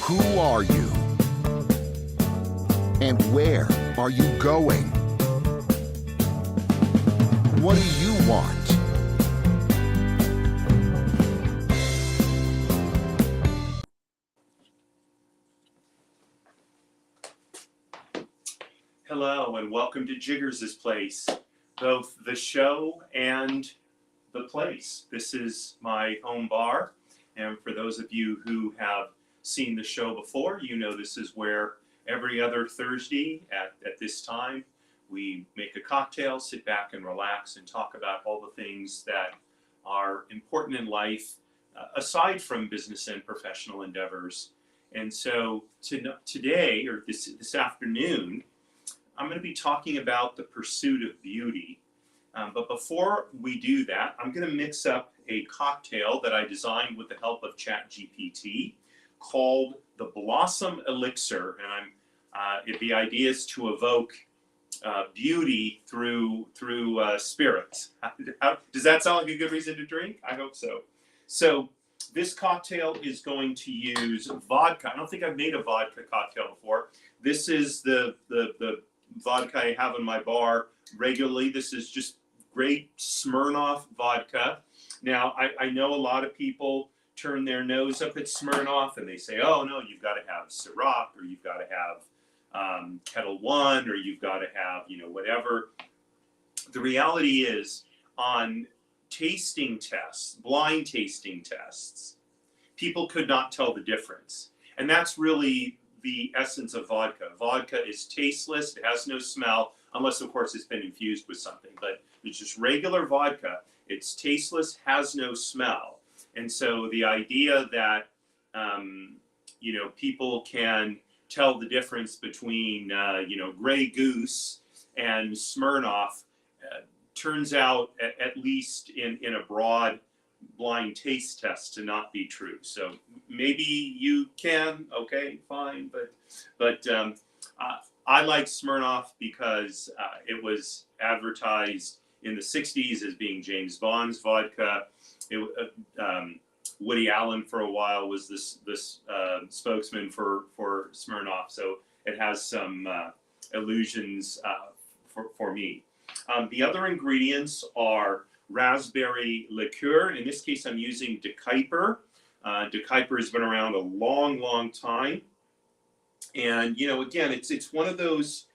Who are you? And where are you going? What do you want? Hello and welcome to Jiggers' place, both the show and the place. This is my home bar, and for those of you who have seen the show before, you know this is where every other Thursday at this time we make a cocktail, sit back and relax and talk about all the things that are important in life aside from business and professional endeavors. And so today, or this afternoon, I'm going to be talking about the pursuit of beauty. But before we do that, I'm going to mix up a cocktail that I designed with the help of ChatGPT called the Blossom Elixir. And the idea is to evoke beauty through spirits. Does that sound like a good reason to drink? I hope so. So this cocktail is going to use vodka. I don't think I've made a vodka cocktail before. This is the vodka I have in my bar regularly. This is just great Smirnoff vodka. Now, I know a lot of people turn their nose up at Smirnoff and they say, oh no, you've got to have Ciroc, or you've got to have Kettle One, or you've got to have, whatever. The reality is, on tasting tests, blind tasting tests, people could not tell the difference. And that's really the essence of vodka. Vodka is tasteless, it has no smell, unless of course it's been infused with something, but it's just regular vodka. It's tasteless, has no smell. And so the idea that, people can tell the difference between, Grey Goose and Smirnoff turns out, at least in a broad blind taste test, to not be true. So maybe you can, okay, fine, but I like Smirnoff because it was advertised in the 60s as being James Bond's vodka. Woody Allen for a while was this spokesman for Smirnoff, so it has some illusions for me. The other ingredients are raspberry liqueur. In this case, I'm using De Kuyper. De Kuyper has been around a long time. And, again, it's one of those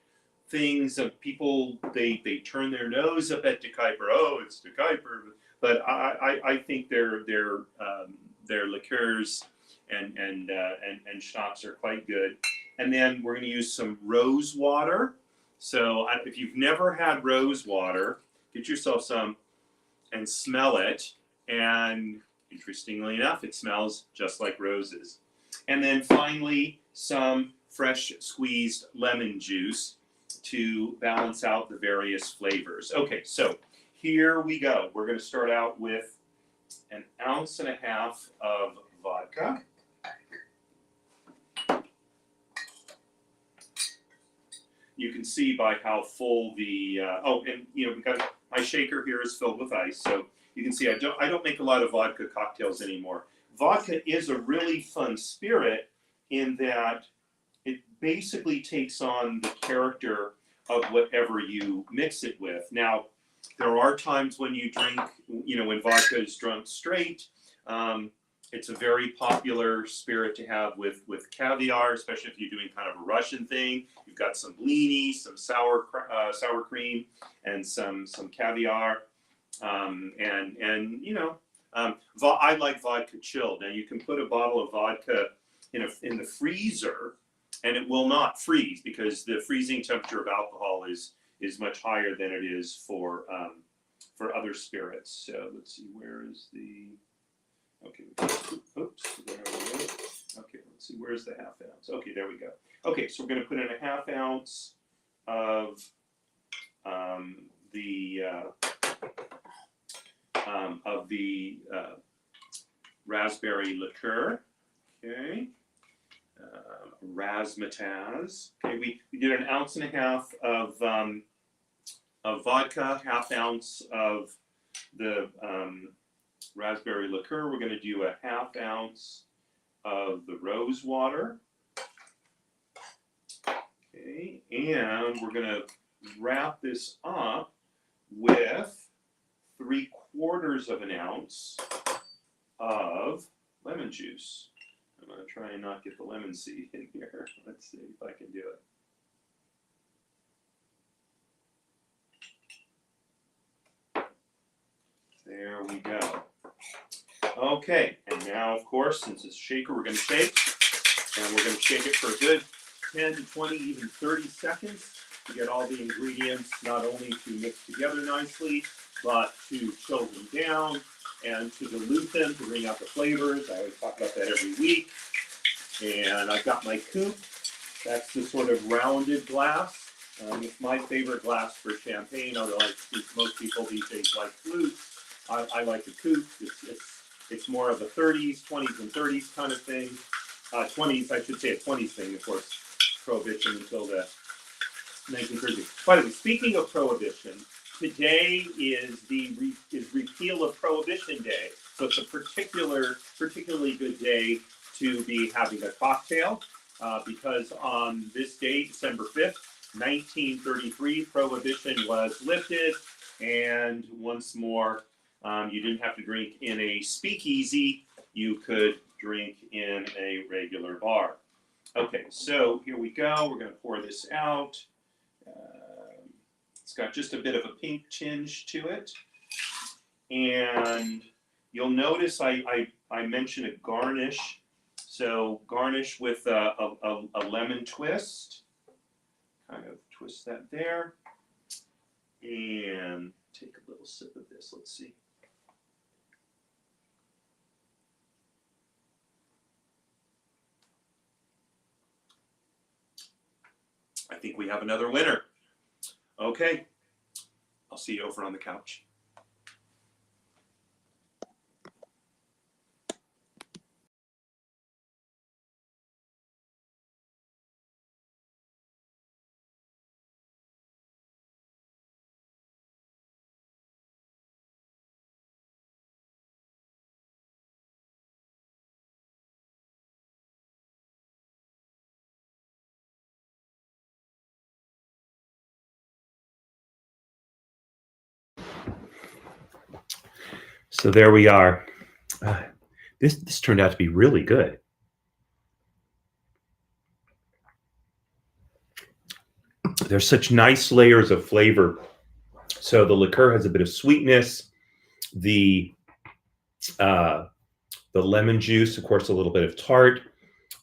things of people, they turn their nose up at De Kuyper. Oh, it's De Kuyper. But I think their liqueurs and schnapps are quite good. And then we're going to use some rosewater. So if you've never had rosewater, get yourself some and smell it. And interestingly enough, it smells just like roses. And then finally, some fresh squeezed lemon juice to balance out the various flavors. Okay, so here we go. We're going to start out with 1.5 ounces of vodka. You can see by how full the because my shaker here is filled with ice, so you can see I don't make a lot of vodka cocktails anymore. Vodka is a really fun spirit in that it basically takes on the character of whatever you mix it with. Now, there are times when you drink, when vodka is drunk straight. It's a very popular spirit to have with caviar, especially if you're doing kind of a Russian thing. You've got some blini, some sour cream, and some caviar. I like vodka chilled. Now you can put a bottle of vodka in the freezer, and it will not freeze because the freezing temperature of alcohol is much higher than it is for other spirits. So let's see, where is the okay? Oops, there we go. Okay, let's see, where's the 1/2 ounce? Okay, there we go. Okay, so we're going to put in 1/2 ounce of the raspberry liqueur. Okay. Razzmatazz. Okay, we did 1.5 ounces of vodka, 1/2 ounce of the raspberry liqueur. We're going to do 1/2 ounce of the rosewater. Okay, and we're gonna wrap this up with 3/4 of an ounce of lemon juice. I'm gonna try and not get the lemon seed in here. Let's see if I can do it. There we go. Okay, and now, of course, since it's a shaker, we're going to shake. And we're going to shake it for a good 10 to 20, even 30 seconds to get all the ingredients not only to mix together nicely, but to chill them down and to dilute them to bring out the flavors. I always talk about that every week. And I've got my coupe. That's the sort of rounded glass. It's my favorite glass for champagne, although most people these days like flutes. I like the coupe. It's more of a 30s, 20s, and 30s kind of thing. 20s, I should say a 20s thing, of course, Prohibition until the 1930s. By the way, speaking of Prohibition, today is repeal of Prohibition Day. So it's a particularly good day to be having a cocktail because on this day, December 5th, 1933, Prohibition was lifted, and once more, you didn't have to drink in a speakeasy. You could drink in a regular bar. Okay, so here we go. We're going to pour this out. It's got just a bit of a pink tinge to it. And you'll notice I mentioned a garnish. So garnish with a lemon twist. Kind of twist that there. And take a little sip of this. Let's see. I think we have another winner. Okay, I'll see you over on the couch. So there we are. This turned out to be really good. There's such nice layers of flavor. So the liqueur has a bit of sweetness. The lemon juice, of course, a little bit of tart.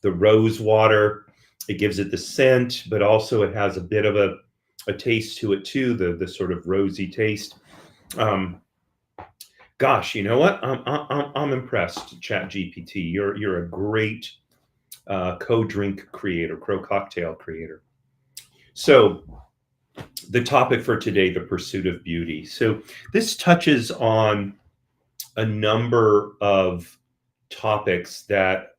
The rose water, it gives it the scent, but also it has a bit of a taste to it too. The sort of rosy taste. Gosh, you know what? I'm impressed, ChatGPT. You're a great co-drink creator, cocktail creator. So the topic for today, the pursuit of beauty. So this touches on a number of topics that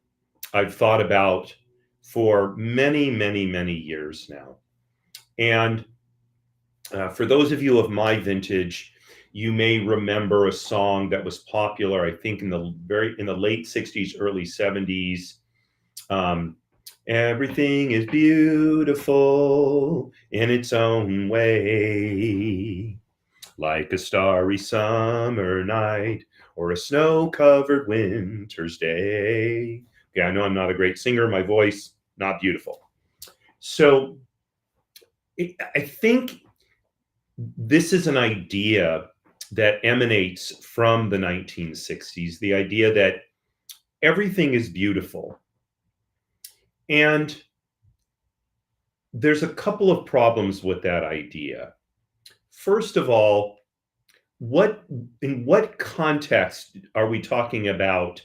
I've thought about for many, many, many years now. And for those of you of my vintage, you may remember a song that was popular, I think, in the late 60s, early 70s. Everything is beautiful in its own way, like a starry summer night or a snow-covered winter's day. Okay, I know I'm not a great singer. My voice, not beautiful. So I think this is an idea that emanates from the 1960s, the idea that everything is beautiful. And there's a couple of problems with that idea. First of all, in what context are we talking about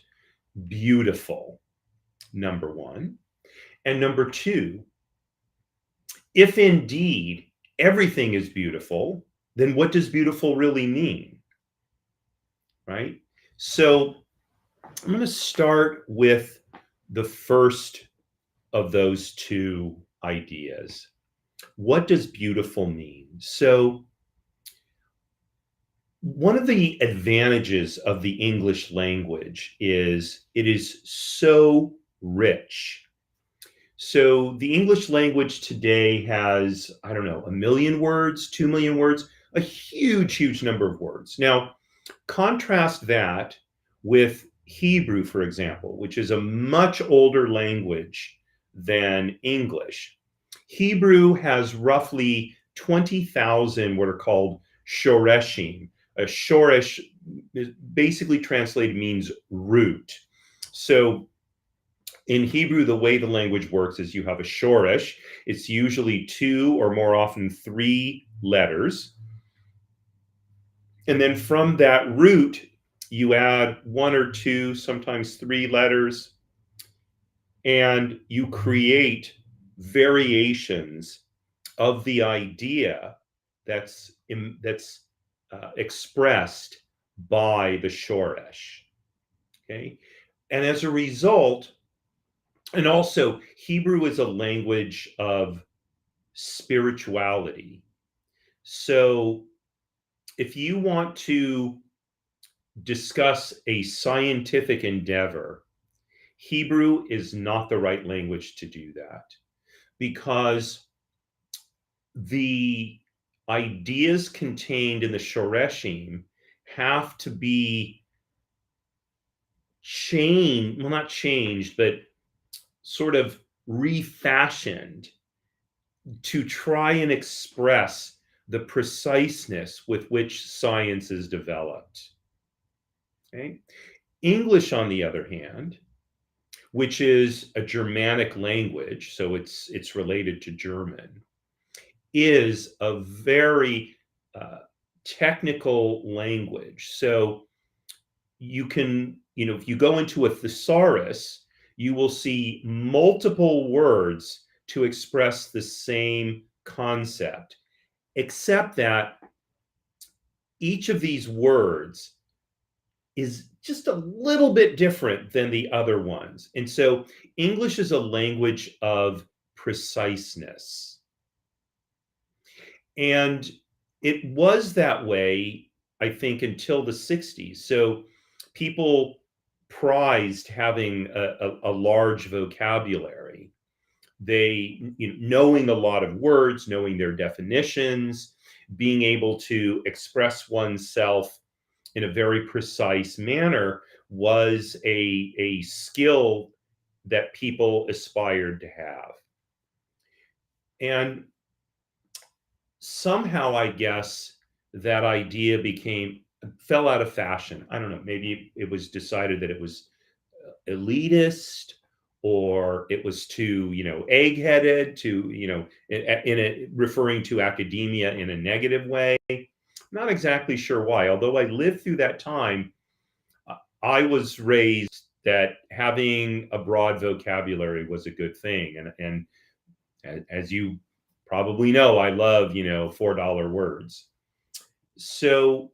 beautiful? Number one. And number two, if indeed everything is beautiful, then what does beautiful really mean? Right? So I'm going to start with the first of those two ideas. What does beautiful mean? So one of the advantages of the English language is it is so rich. So the English language today has, I don't know, 1 million words, 2 million words, a huge, huge number of words. Now, contrast that with Hebrew, for example, which is a much older language than English. Hebrew has roughly 20,000 what are called shoreshim. A shoresh basically translated means root. So in Hebrew, the way the language works is you have a shoresh. It's usually 2 or more often 3 letters. And then from that root, you add 1 or 2, sometimes 3 letters, and you create variations of the idea that's expressed by the shoresh. Okay, and as a result, and also Hebrew is a language of spirituality. So if you want to discuss a scientific endeavor, Hebrew is not the right language to do that, because the ideas contained in the Shoreshim have to be changed, well, not changed, but sort of refashioned to try and express the preciseness with which science is developed. Okay? English, on the other hand, which is a Germanic language, so it's related to German, is a very technical language. So you can, if you go into a thesaurus, you will see multiple words to express the same concept, except that each of these words is just a little bit different than the other ones. And so English is a language of preciseness. And it was that way, I think, until the 60s. So people prized having a large vocabulary. They, knowing a lot of words, knowing their definitions, being able to express oneself in a very precise manner was a skill that people aspired to have. And somehow, I guess, that idea fell out of fashion. I don't know, maybe it was decided that it was elitist, or it was too, egg-headed, to, referring to academia in a negative way. Not exactly sure why. Although I lived through that time, I was raised that having a broad vocabulary was a good thing. And as you probably know, I love, $4 words. So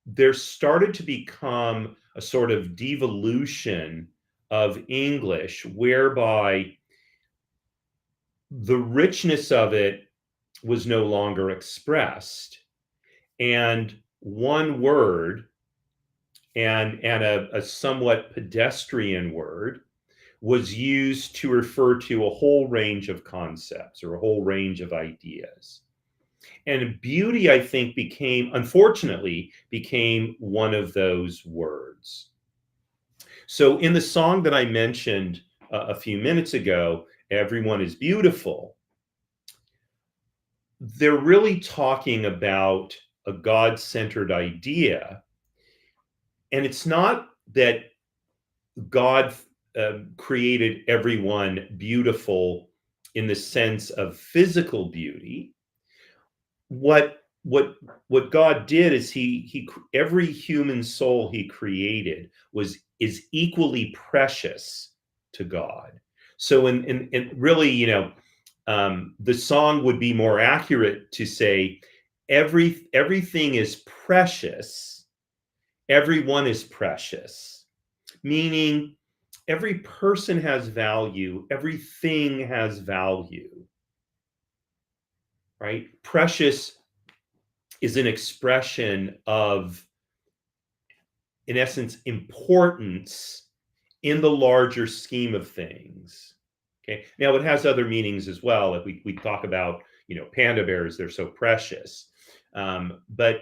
there started to become a sort of devolution of English, whereby the richness of it was no longer expressed. And one word, and a somewhat pedestrian word, was used to refer to a whole range of concepts or a whole range of ideas. And beauty, I think, unfortunately, became one of those words. So in the song that I mentioned a few minutes ago, Everyone is Beautiful, they're really talking about a God-centered idea. And it's not that God created everyone beautiful in the sense of physical beauty. What God did is he every human soul he created is equally precious to God. So in really, the song would be more accurate to say everything is precious, everyone is precious, meaning every person has value, everything has value. Right? Precious is an expression of, in essence, importance in the larger scheme of things. Okay. Now it has other meanings as well. Like we talk about, panda bears, they're so precious. But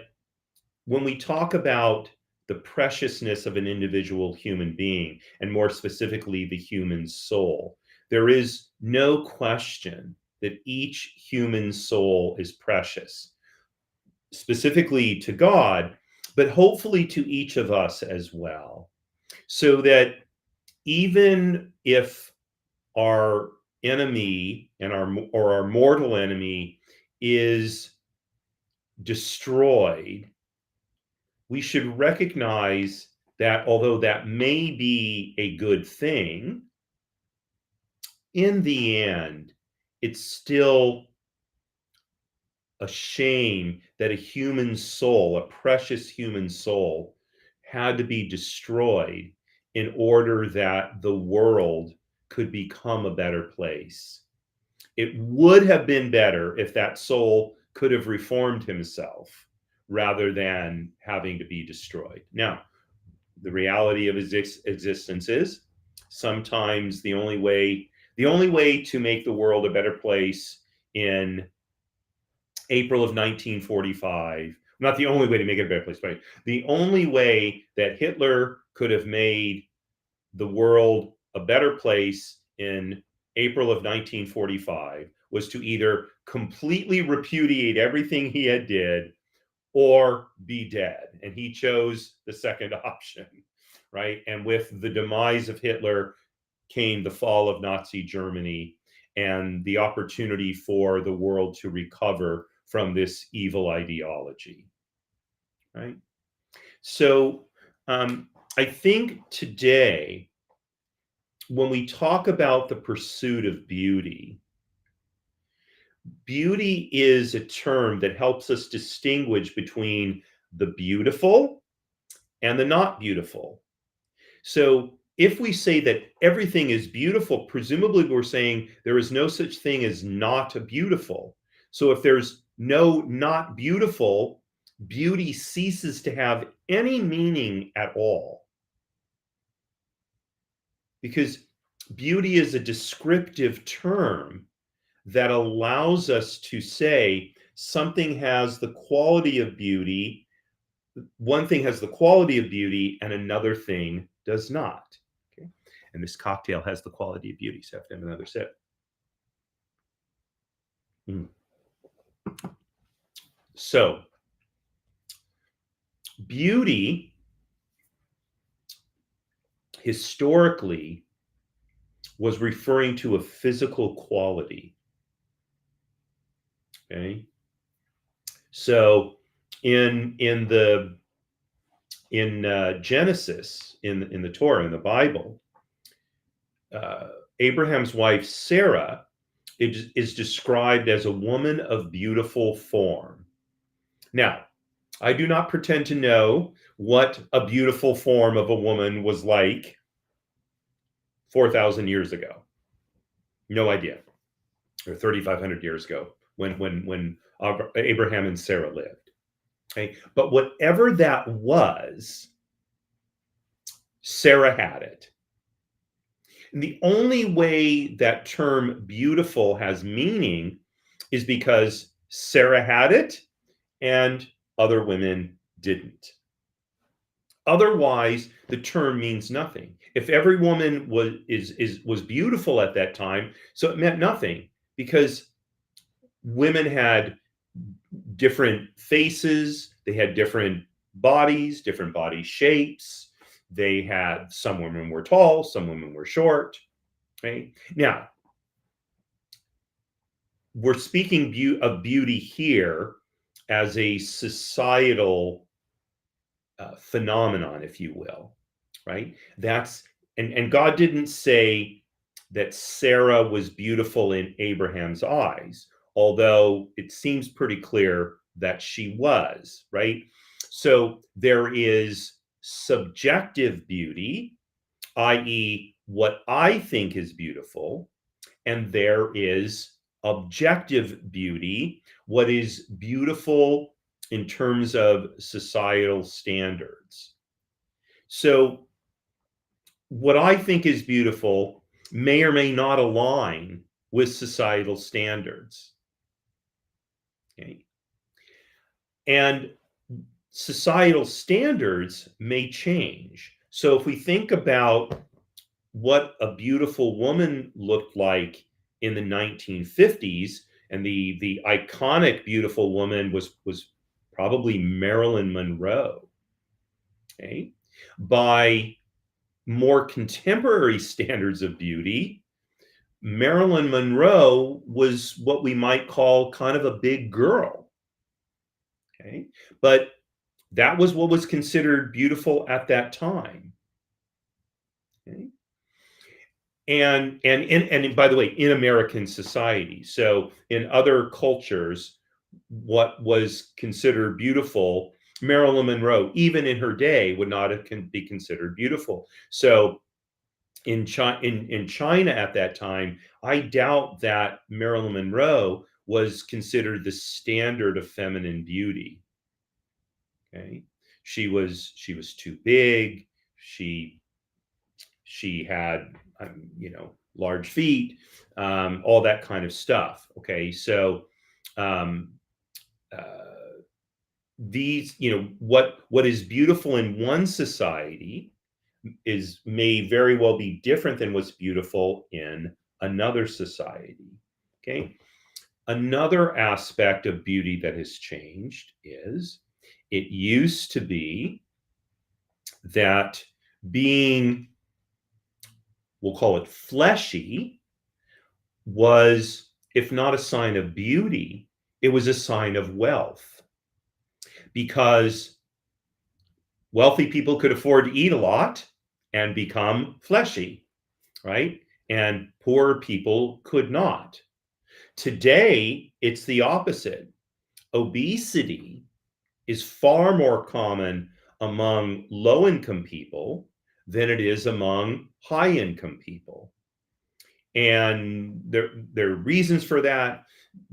when we talk about the preciousness of an individual human being, and more specifically, the human soul, there is no question that each human soul is precious, specifically to God, but hopefully to each of us as well. So that even if our enemy and our mortal enemy is destroyed, we should recognize that although that may be a good thing, in the end, it's still a shame that a human soul, a precious human soul, had to be destroyed in order that the world could become a better place. It would have been better if that soul could have reformed himself rather than having to be destroyed. Now, the reality of existence is sometimes the only way to make the world a better place in April of 1945, not the only way to make it a better place, but the only way that Hitler could have made the world a better place in April of 1945 was to either completely repudiate everything he had did or be dead. And he chose the second option, right? And with the demise of Hitler came the fall of Nazi Germany and the opportunity for the world to recover from this evil ideology, right? So I think today, when we talk about the pursuit of beauty, beauty is a term that helps us distinguish between the beautiful and the not beautiful. So if we say that everything is beautiful, presumably we're saying there is no such thing as not beautiful. So if there's no not beautiful, beauty ceases to have any meaning at all. Because beauty is a descriptive term that allows us to say something has the quality of beauty, one thing has the quality of beauty, and another thing does not. Okay. And this cocktail has the quality of beauty, so I have to have another sip. So, beauty historically was referring to a physical quality. Okay. So in Genesis, in the Torah, in the Bible, Abraham's wife Sarah is described as a woman of beautiful form. Now, I do not pretend to know what a beautiful form of a woman was like 4,000 years ago. No idea. Or 3,500 years ago when Abraham and Sarah lived. Okay? But whatever that was, Sarah had it. And the only way that term beautiful has meaning is because Sarah had it and other women didn't. Otherwise, the term means nothing. If every woman was beautiful at that time, so it meant nothing, because women had different faces, they had different bodies, different body shapes. They had, some women were tall, some women were short. Okay? Now, we're speaking of beauty here as a societal phenomenon, if you will, right? That's and God didn't say that Sarah was beautiful in Abraham's eyes, although it seems pretty clear that she was, right? So there is subjective beauty, i.e., what I think is beautiful, and there is objective beauty, what is beautiful in terms of societal standards. So what I think is beautiful may or may not align with societal standards. Okay. And societal standards may change. So if we think about what a beautiful woman looked like in the 1950s, and the iconic beautiful woman was probably Marilyn Monroe. Okay. By more contemporary standards of beauty, Marilyn Monroe was what we might call kind of a big girl. Okay. But that was what was considered beautiful at that time. Okay. And by the way, in American society. So in other cultures, what was considered beautiful, Marilyn Monroe, even in her day, would not have be considered beautiful. So in China at that time, I doubt that Marilyn Monroe was considered the standard of feminine beauty. Okay, she was too big. She had large feet, all that kind of stuff. Okay, so um, uh, these what is beautiful in one society may very well be different than what's beautiful in another society. Okay, another aspect of beauty that has changed is it used to be that being, we'll call it fleshy, was, if not a sign of beauty, it was a sign of wealth, because wealthy people could afford to eat a lot and become fleshy, right? And poor people could not. Today, it's the opposite. Obesity is far more common among low income people than it is among high income people. And there are reasons for that.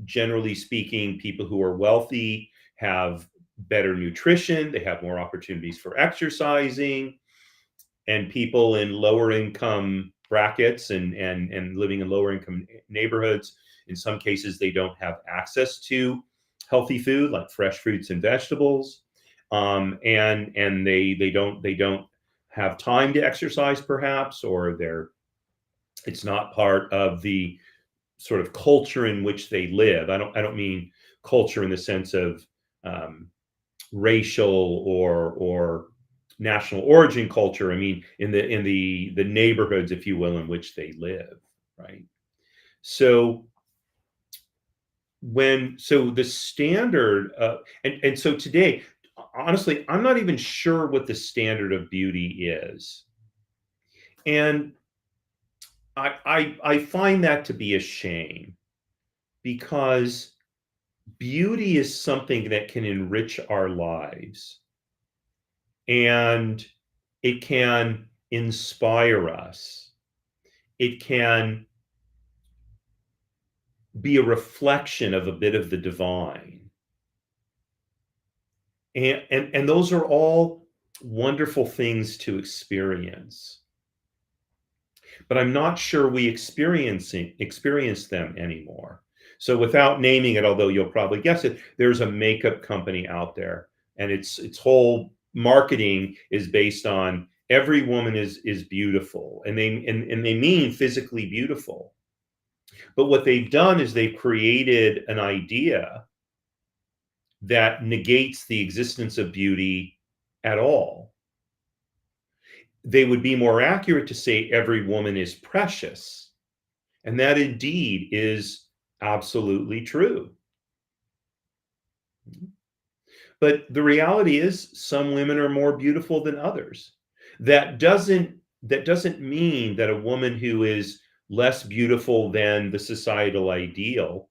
Generally speaking, people who are wealthy have better nutrition, they have more opportunities for exercising, and people in lower income brackets and living in lower income neighborhoods, in some cases, they don't have access to healthy food like fresh fruits and vegetables, and they don't have time to exercise, perhaps, or it's not part of the sort of culture in which they live. I don't mean culture in the sense of um, racial or national origin culture. I mean in the neighborhoods, if you will, in which they live, right? So the standard, and so today, honestly, I'm not even sure what the standard of beauty is, and I find that to be a shame, because beauty is something that can enrich our lives, and it can inspire us. It can be a reflection of a bit of the divine. And those are all wonderful things to experience. But I'm not sure we experience them anymore. So without naming it, although you'll probably guess it, there's a makeup company out there, and its whole marketing is based on every woman is beautiful, and they mean physically beautiful. But what they've done is they've created an idea that negates the existence of beauty at all. They would be more accurate to say every woman is precious. And that indeed is absolutely true. But the reality is some women are more beautiful than others. That doesn't mean that a woman who is less beautiful than the societal ideal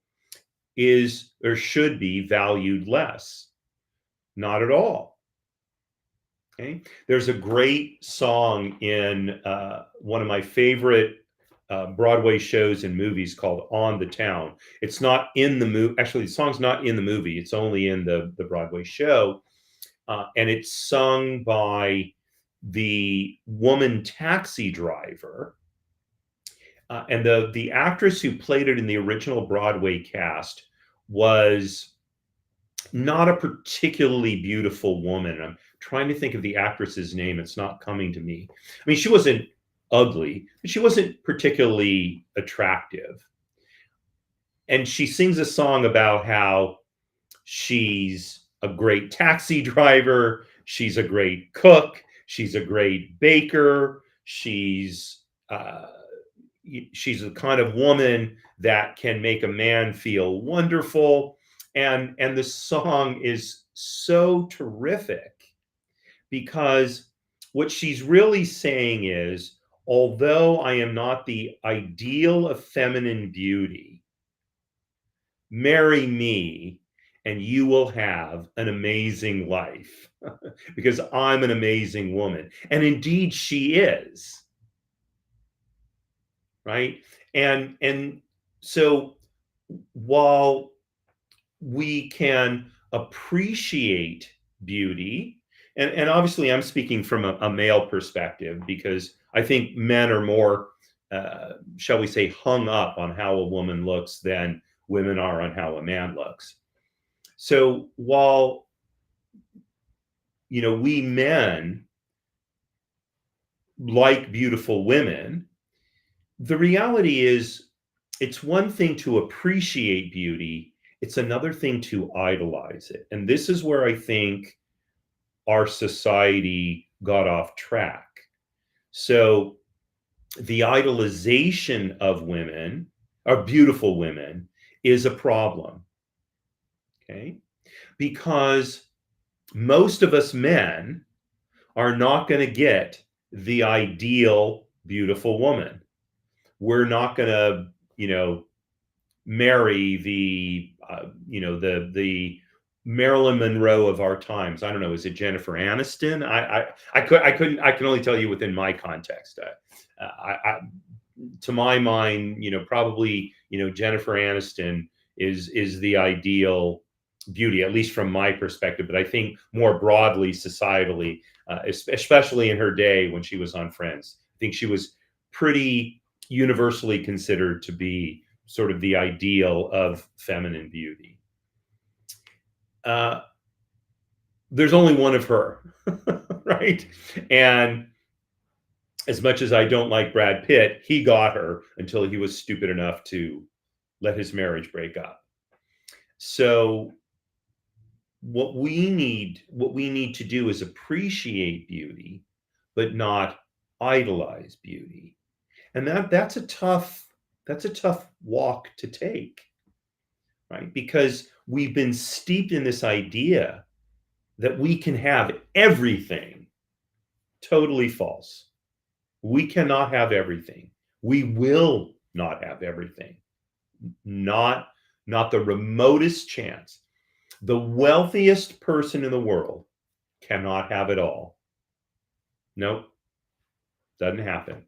is or should be valued less. Not at all. Okay. There's a great song in one of my favorite Broadway shows and movies called On the Town. It's not in the movie. Actually, the song's not in the movie. It's only in the Broadway show. And it's sung by the woman taxi driver, and the actress who played it in the original Broadway cast was not a particularly beautiful woman. I'm trying to think of the actress's name. It's not coming to me. I mean, she wasn't ugly, but she wasn't particularly attractive. And she sings a song about how she's a great taxi driver, she's a great cook, she's a great baker, uh, she's the kind of woman that can make a man feel wonderful. And the song is so terrific because what she's really saying is, although I am not the ideal of feminine beauty, marry me and you will have an amazing life because I'm an amazing woman. And indeed she is, right? And so while we can appreciate beauty, and obviously I'm speaking from a male perspective because I think men are more, shall we say, hung up on how a woman looks than women are on how a man looks. So while, we men like beautiful women, the reality is it's one thing to appreciate beauty, it's another thing to idolize it. And this is where I think our society got off track. So the idolization of women, of beautiful women, is a problem. Okay? Because most of us men are not going to get the ideal beautiful woman. We're not going to, marry the Marilyn Monroe of our times. I don't know. Is it Jennifer Aniston? I can only tell you within my context. To my mind, probably, Jennifer Aniston is the ideal beauty, at least from my perspective. But I think more broadly, societally, especially in her day when she was on Friends, I think she was pretty universally considered to be sort of the ideal of feminine beauty. There's only one of her, right? And as much as I don't like Brad Pitt, he got her until he was stupid enough to let his marriage break up. So what we need to do is appreciate beauty, but not idolize beauty. And that's a tough walk to take, right? Because we've been steeped in this idea that we can have everything. Totally false. We cannot have everything. We will not have everything. Not the remotest chance. The wealthiest person in the world cannot have it all. Nope. Doesn't happen.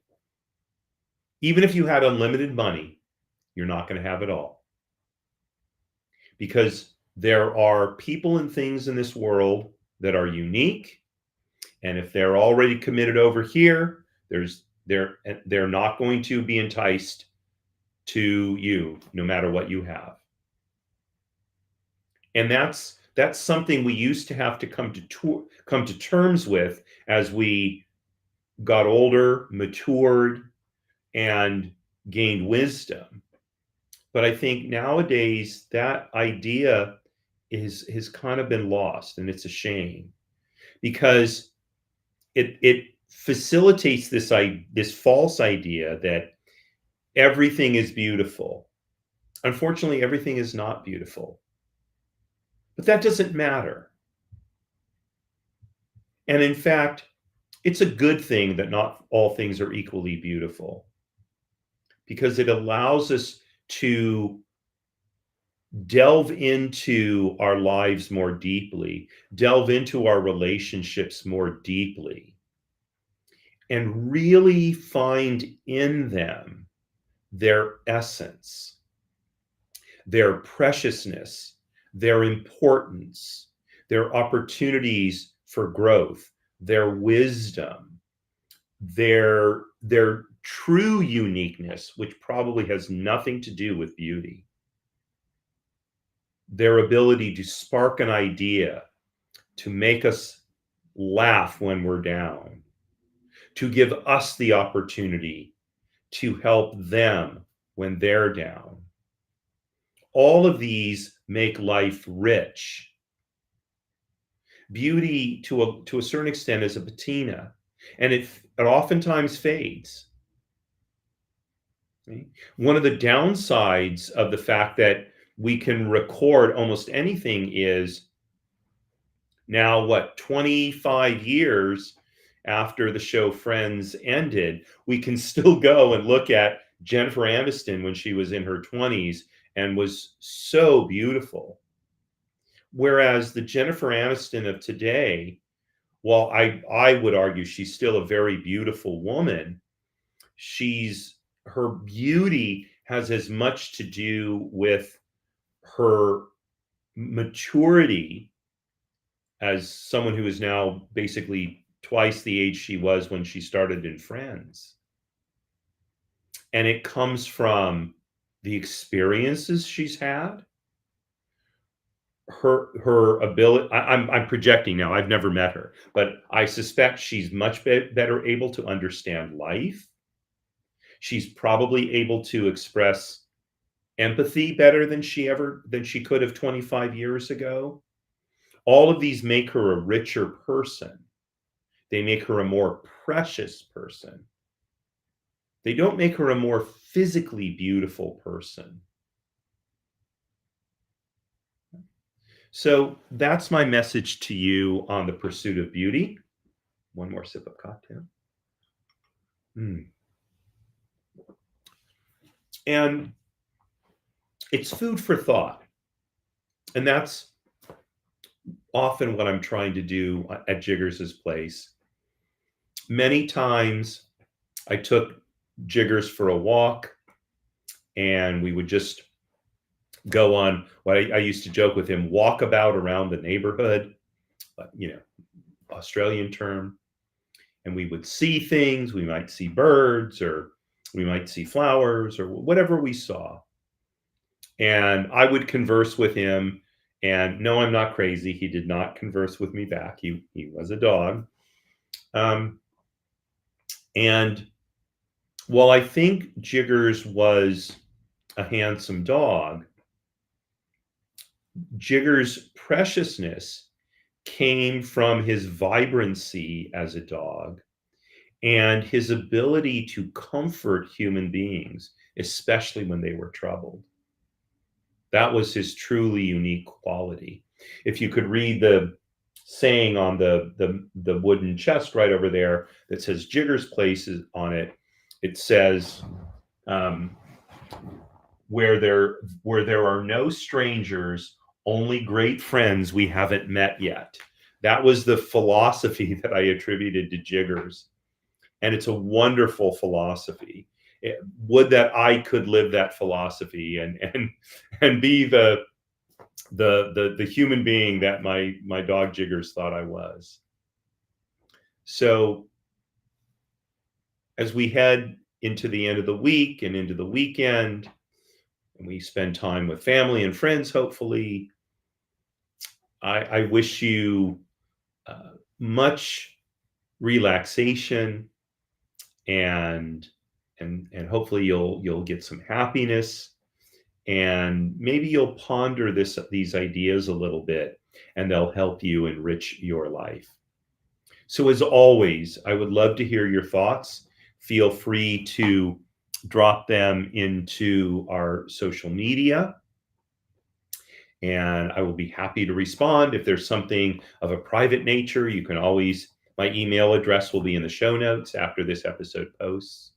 Even if you had unlimited money, you're not going to have it all. Because there are people and things in this world that are unique. And if they're already committed over here, they're not going to be enticed to you, no matter what you have. And that's something we used to have to come to terms with as we got older, matured, and gained wisdom. But I think nowadays that idea has kind of been lost, and it's a shame because it facilitates this false idea that everything is beautiful. Unfortunately, everything is not beautiful. But that doesn't matter. And in fact, it's a good thing that not all things are equally beautiful because it allows us to delve into our lives more deeply, delve into our relationships more deeply, and really find in them their essence, their preciousness, their importance, their opportunities for growth, their wisdom, their true uniqueness, which probably has nothing to do with beauty, their ability to spark an idea, to make us laugh when we're down, to give us the opportunity to help them when they're down. All of these make life rich. Beauty, to a certain extent, is a patina, and it oftentimes fades. Okay? One of the downsides of the fact that we can record almost anything is now, what, 25 years after the show Friends ended, we can still go and look at Jennifer Aniston when she was in her 20s and was so beautiful. Whereas the Jennifer Aniston of today, while I would argue she's still a very beautiful woman, her beauty has as much to do with her maturity as someone who is now basically twice the age she was when she started in Friends. And it comes from the experiences she's had, her ability. I'm projecting now. I've never met her, but I suspect she's much better able to understand life. She's probably able to express empathy better than she could have 25 years ago. All of these make her a richer person. They make her a more precious person. They don't make her a more physically beautiful person. So that's my message to you on the pursuit of beauty. One more sip of cocktail. And it's food for thought. And that's often what I'm trying to do at Jiggers' place. Many times I took Jiggers for a walk and we would just go on what I used to joke with him, walk about around the neighborhood, Australian term. And we would see things. We might see birds, or we might see flowers, or whatever we saw. And I would converse with him. And no, I'm not crazy. He did not converse with me back. He was a dog. And while I think Jiggers was a handsome dog, Jiggers' preciousness came from his vibrancy as a dog and his ability to comfort human beings, especially when they were troubled. That was his truly unique quality. If you could read the saying on the wooden chest right over there that says Jiggers Place on it, it says, where there are no strangers, only great friends we haven't met yet. That was the philosophy that I attributed to Jiggers. And it's a wonderful philosophy. Would that I could live that philosophy and be the human being that my dog Jiggers thought I was. So as we head into the end of the week and into the weekend, and we spend time with family and friends, hopefully, I wish you much relaxation and hopefully you'll get some happiness, and maybe you'll ponder these ideas a little bit, and they'll help you enrich your life. So as always, I would love to hear your thoughts. Feel free to drop them into our social media, and I will be happy to respond. If there's something of a private nature, you can always, my email address will be in the show notes after this episode posts.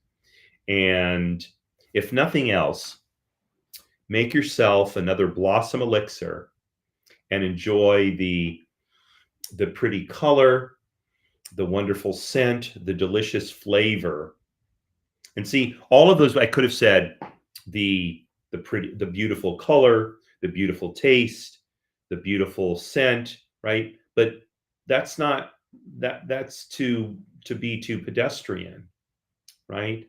And if nothing else, make yourself another Blossom Elixir and enjoy the pretty color, the wonderful scent, the delicious flavor. And see, all of those, I could have said the beautiful color, the beautiful taste, the beautiful scent, right? But that's not that's to be too pedestrian, right?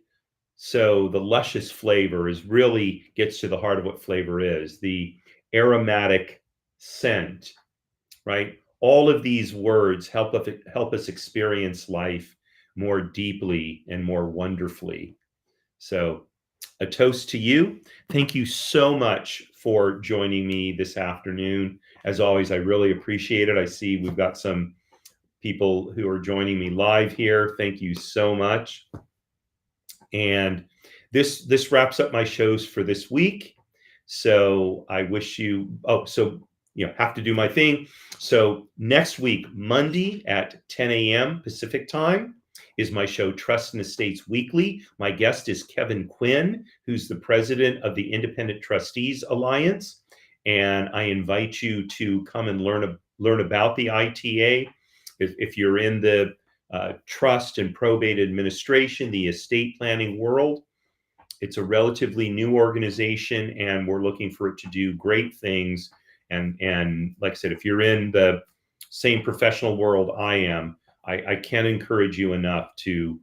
So the luscious flavor is really gets to the heart of what flavor is, the aromatic scent, right? All of these words help us experience life more deeply and more wonderfully. So, a toast to you. Thank you so much for joining me this afternoon. As always, I really appreciate it. I see we've got some people who are joining me live here. Thank you so much. And this wraps up my shows for this week. So I wish you have to do my thing. So next week, Monday at 10 a.m. Pacific time, is my show Trust and Estates Weekly. My guest is Kevin Quinn, who's the president of the Independent Trustees Alliance. And I invite you to come and learn about the ITA. If you're in the trust and probate administration, the estate planning world, it's a relatively new organization, and we're looking for it to do great things. And like I said, if you're in the same professional world I am, I can't encourage you enough to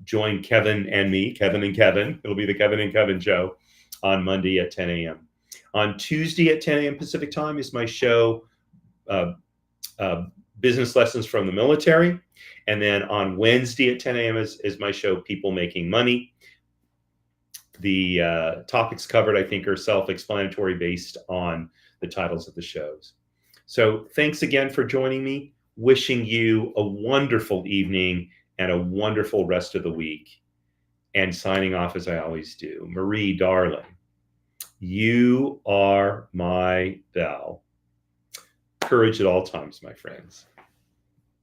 join Kevin and me, Kevin and Kevin. It'll be the Kevin and Kevin show on Monday at 10 a.m. On Tuesday at 10 a.m. Pacific time is my show, Business Lessons from the Military. And then on Wednesday at 10 a.m. is my show, People Making Money. The topics covered, I think, are self-explanatory based on the titles of the shows. So thanks again for joining me. Wishing you a wonderful evening and a wonderful rest of the week. And signing off as I always do. Marie, darling, you are my belle. Courage at all times, my friends.